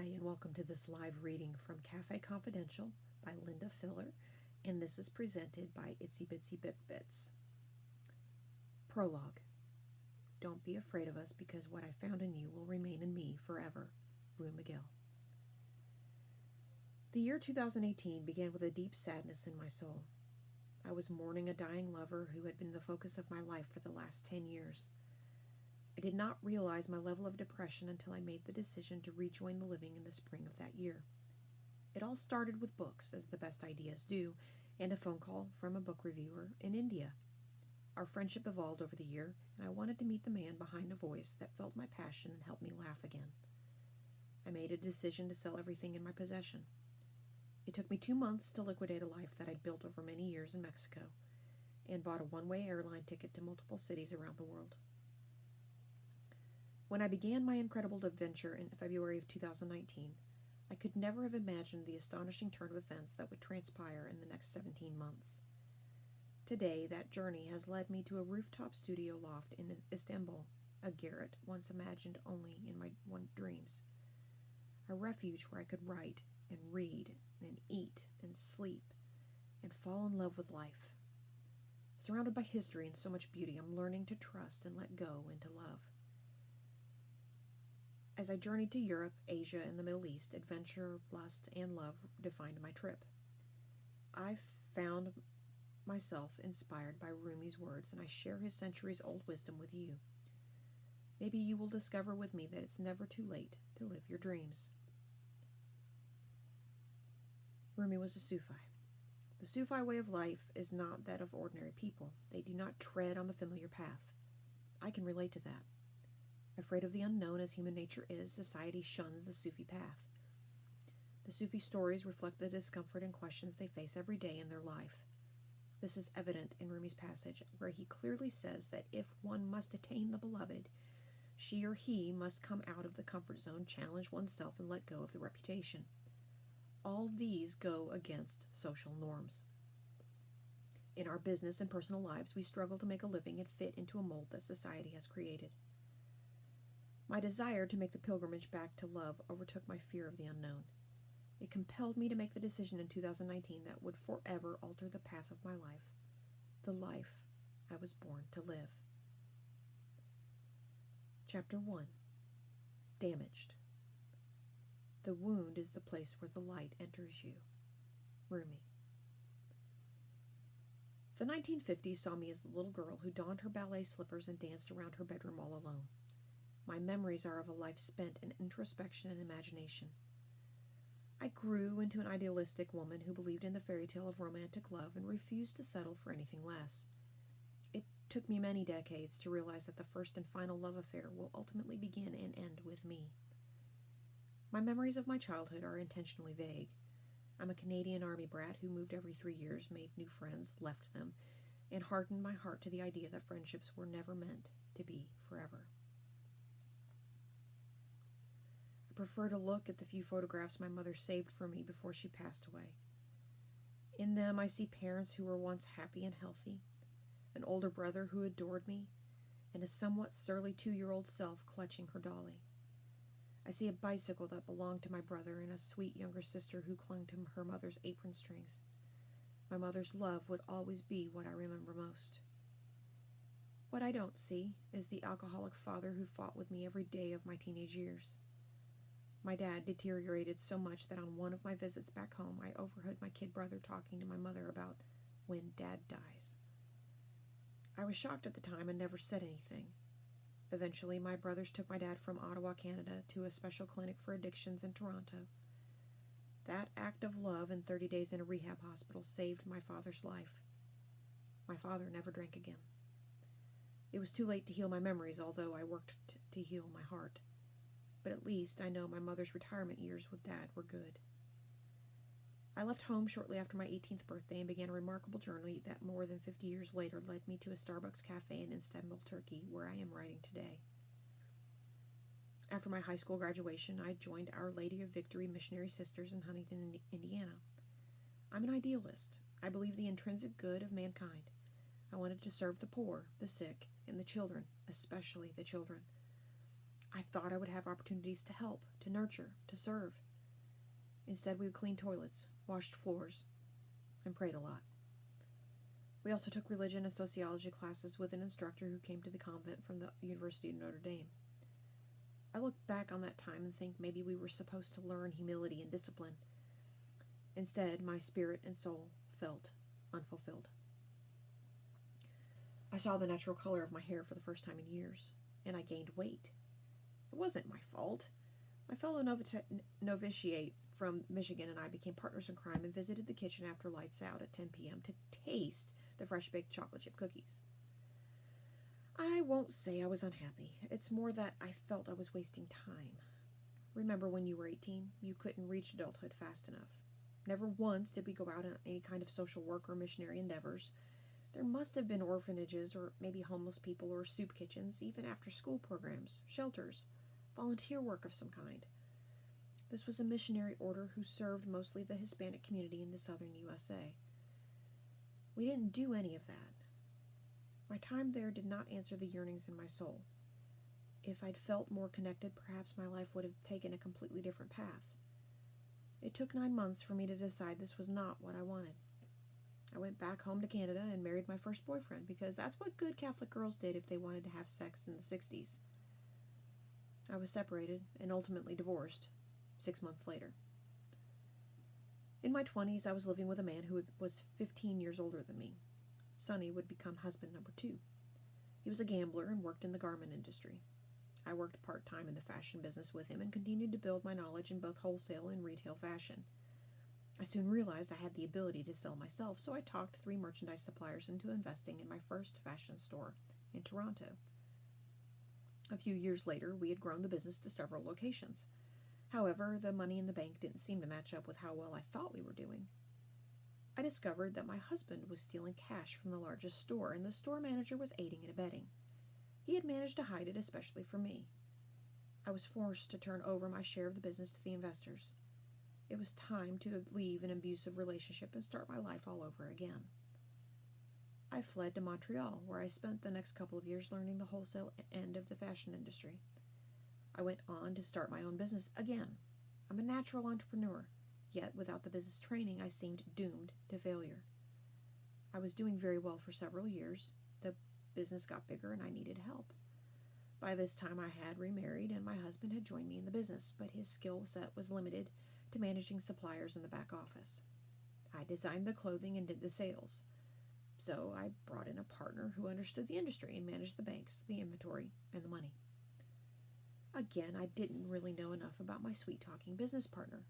Hi, and welcome to this live reading from Cafe Confidential by Lynda Filler, and this is presented by Itsy Bitsy Bit Bits. Prologue. Don't be afraid of us, because what I found in you will remain in me forever. Rue McGill. The year 2018 began with a deep sadness in my soul. I was mourning a dying lover who had been the focus of my life for the last 10 years. I did not realize my level of depression until I made the decision to rejoin the living in the spring of that year. It all started with books, as the best ideas do, and a phone call from a book reviewer in India. Our friendship evolved over the year, and I wanted to meet the man behind a voice that felt my passion and helped me laugh again. I made a decision to sell everything in my possession. It took me 2 months to liquidate a life that I'd built over many years in Mexico, and bought a one-way airline ticket to multiple cities around the world. When I began my incredible adventure in February of 2019, I could never have imagined the astonishing turn of events that would transpire in the next 17 months. Today, that journey has led me to a rooftop studio loft in Istanbul, a garret once imagined only in my dreams. A refuge where I could write and read and eat and sleep and fall in love with life. Surrounded by history and so much beauty, I'm learning to trust and let go and to love. As I journeyed to Europe, Asia, and the Middle East, adventure, lust, and love defined my trip. I found myself inspired by Rumi's words, and I share his centuries-old wisdom with you. Maybe you will discover with me that it's never too late to live your dreams. Rumi was a Sufi. The Sufi way of life is not that of ordinary people. They do not tread on the familiar path. I can relate to that. Afraid of the unknown as human nature is, society shuns the Sufi path. The Sufi stories reflect the discomfort and questions they face every day in their life. This is evident in Rumi's passage, where he clearly says that if one must attain the beloved, she or he must come out of the comfort zone, challenge oneself, and let go of the reputation. All these go against social norms. In our business and personal lives, we struggle to make a living and fit into a mold that society has created. My desire to make the pilgrimage back to love overtook my fear of the unknown. It compelled me to make the decision in 2019 that would forever alter the path of my life, the life I was born to live. Chapter 1. Damaged. The wound is the place where the light enters you. Rumi. The 1950s saw me as the little girl who donned her ballet slippers and danced around her bedroom all alone. My memories are of a life spent in introspection and imagination. I grew into an idealistic woman who believed in the fairy tale of romantic love and refused to settle for anything less. It took me many decades to realize that the first and final love affair will ultimately begin and end with me. My memories of my childhood are intentionally vague. I'm a Canadian Army brat who moved every 3 years, made new friends, left them, and hardened my heart to the idea that friendships were never meant to be forever. I prefer to look at the few photographs my mother saved for me before she passed away. In them, I see parents who were once happy and healthy, an older brother who adored me, and a somewhat surly 2-year-old self clutching her dolly. I see a bicycle that belonged to my brother and a sweet younger sister who clung to her mother's apron strings. My mother's love would always be what I remember most. What I don't see is the alcoholic father who fought with me every day of my teenage years. My dad deteriorated so much that on one of my visits back home, I overheard my kid brother talking to my mother about when Dad dies. I was shocked at the time and never said anything. Eventually, my brothers took my dad from Ottawa, Canada, to a special clinic for addictions in Toronto. That act of love and 30 days in a rehab hospital saved my father's life. My father never drank again. It was too late to heal my memories, although I worked to heal my heart. But at least I know my mother's retirement years with Dad were good. I left home shortly after my 18th birthday and began a remarkable journey that more than 50 years later led me to a Starbucks cafe in Istanbul, Turkey, where I am writing today. After my high school graduation, I joined Our Lady of Victory Missionary Sisters in Huntington, Indiana. I'm an idealist. I believe the intrinsic good of mankind. I wanted to serve the poor, the sick, and the children, especially the children. I thought I would have opportunities to help, to nurture, to serve. Instead, we would clean toilets, washed floors, and prayed a lot. We also took religion and sociology classes with an instructor who came to the convent from the University of Notre Dame. I look back on that time and think maybe we were supposed to learn humility and discipline. Instead, my spirit and soul felt unfulfilled. I saw the natural color of my hair for the first time in years, and I gained weight. It wasn't my fault. My fellow novitiate from Michigan and I became partners in crime and visited the kitchen after lights out at 10 p.m. to taste the fresh-baked chocolate chip cookies. I won't say I was unhappy. It's more that I felt I was wasting time. Remember when you were 18, you couldn't reach adulthood fast enough. Never once did we go out on any kind of social work or missionary endeavors. There must have been orphanages or maybe homeless people or soup kitchens, even after school programs, shelters, volunteer work of some kind. This was a missionary order who served mostly the Hispanic community in the southern USA. We didn't do any of that. My time there did not answer the yearnings in my soul. If I'd felt more connected, perhaps my life would have taken a completely different path. It took 9 months for me to decide this was not what I wanted. I went back home to Canada and married my first boyfriend because that's what good Catholic girls did if they wanted to have sex in the 60s. I was separated and ultimately divorced 6 months later. In my 20s, I was living with a man who was 15 years older than me. Sonny would become husband number 2. He was a gambler and worked in the garment industry. I worked part-time in the fashion business with him and continued to build my knowledge in both wholesale and retail fashion. I soon realized I had the ability to sell myself, so I talked 3 merchandise suppliers into investing in my first fashion store in Toronto. A few years later, we had grown the business to several locations. However, the money in the bank didn't seem to match up with how well I thought we were doing. I discovered that my husband was stealing cash from the largest store, and the store manager was aiding and abetting. He had managed to hide it, especially from me. I was forced to turn over my share of the business to the investors. It was time to leave an abusive relationship and start my life all over again. I fled to Montreal, where I spent the next couple of years learning the wholesale end of the fashion industry. I went on to start my own business again. I'm a natural entrepreneur, yet without the business training, I seemed doomed to failure. I was doing very well for several years. The business got bigger and I needed help. By this time, I had remarried and my husband had joined me in the business, but his skill set was limited to managing suppliers in the back office. I designed the clothing and did the sales. So I brought in a partner who understood the industry and managed the banks, the inventory, and the money. Again, I didn't really know enough about my sweet-talking business partner.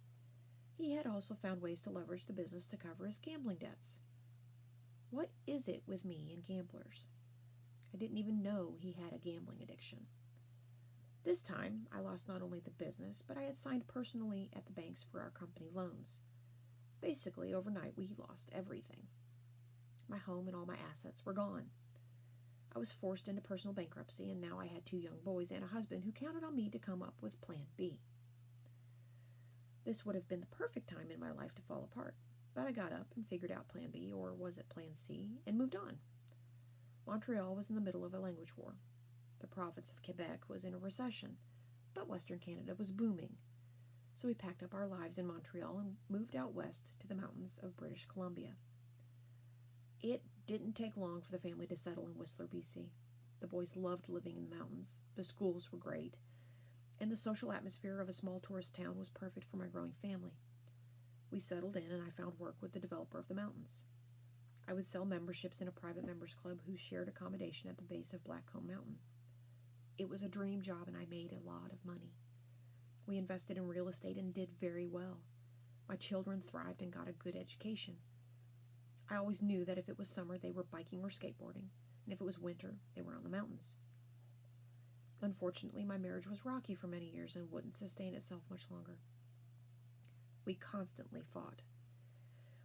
He had also found ways to leverage the business to cover his gambling debts. What is it with me and gamblers? I didn't even know he had a gambling addiction. This time, I lost not only the business, but I had signed personally at the banks for our company loans. Basically, overnight, we lost everything. My home and all my assets were gone. I was forced into personal bankruptcy, and now I had 2 young boys and a husband who counted on me to come up with Plan B. This would have been the perfect time in my life to fall apart, but I got up and figured out Plan B, or was it Plan C, and moved on. Montreal was in the middle of a language war. The province of Quebec was in a recession, but Western Canada was booming. So we packed up our lives in Montreal and moved out west to the mountains of British Columbia. It didn't take long for the family to settle in Whistler, BC. The boys loved living in the mountains. The schools were great, and the social atmosphere of a small tourist town was perfect for my growing family. We settled in, and I found work with the developer of the mountains. I would sell memberships in a private members club who shared accommodation at the base of Blackcomb Mountain. It was a dream job, and I made a lot of money. We invested in real estate and did very well. My children thrived and got a good education. I always knew that if it was summer, they were biking or skateboarding, and if it was winter, they were on the mountains. Unfortunately, my marriage was rocky for many years and wouldn't sustain itself much longer. We constantly fought.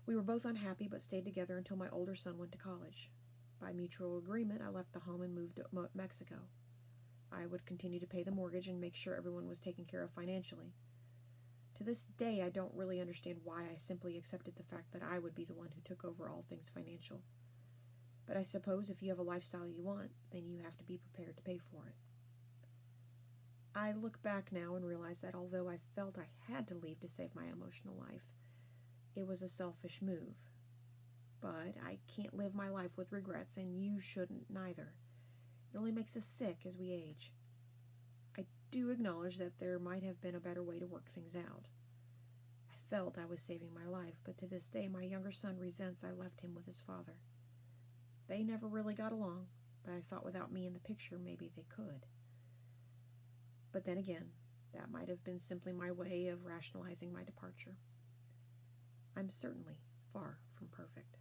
We were both unhappy but stayed together until my older son went to college. By mutual agreement, I left the home and moved to Mexico. I would continue to pay the mortgage and make sure everyone was taken care of financially. To this day, I don't really understand why I simply accepted the fact that I would be the one who took over all things financial. But I suppose if you have a lifestyle you want, then you have to be prepared to pay for it. I look back now and realize that although I felt I had to leave to save my emotional life, it was a selfish move. But I can't live my life with regrets, and you shouldn't neither. It only makes us sick as we age. I do acknowledge that there might have been a better way to work things out. I felt I was saving my life, but to this day my younger son resents I left him with his father. They never really got along, but I thought without me in the picture maybe they could. But then again, that might have been simply my way of rationalizing my departure. I'm certainly far from perfect.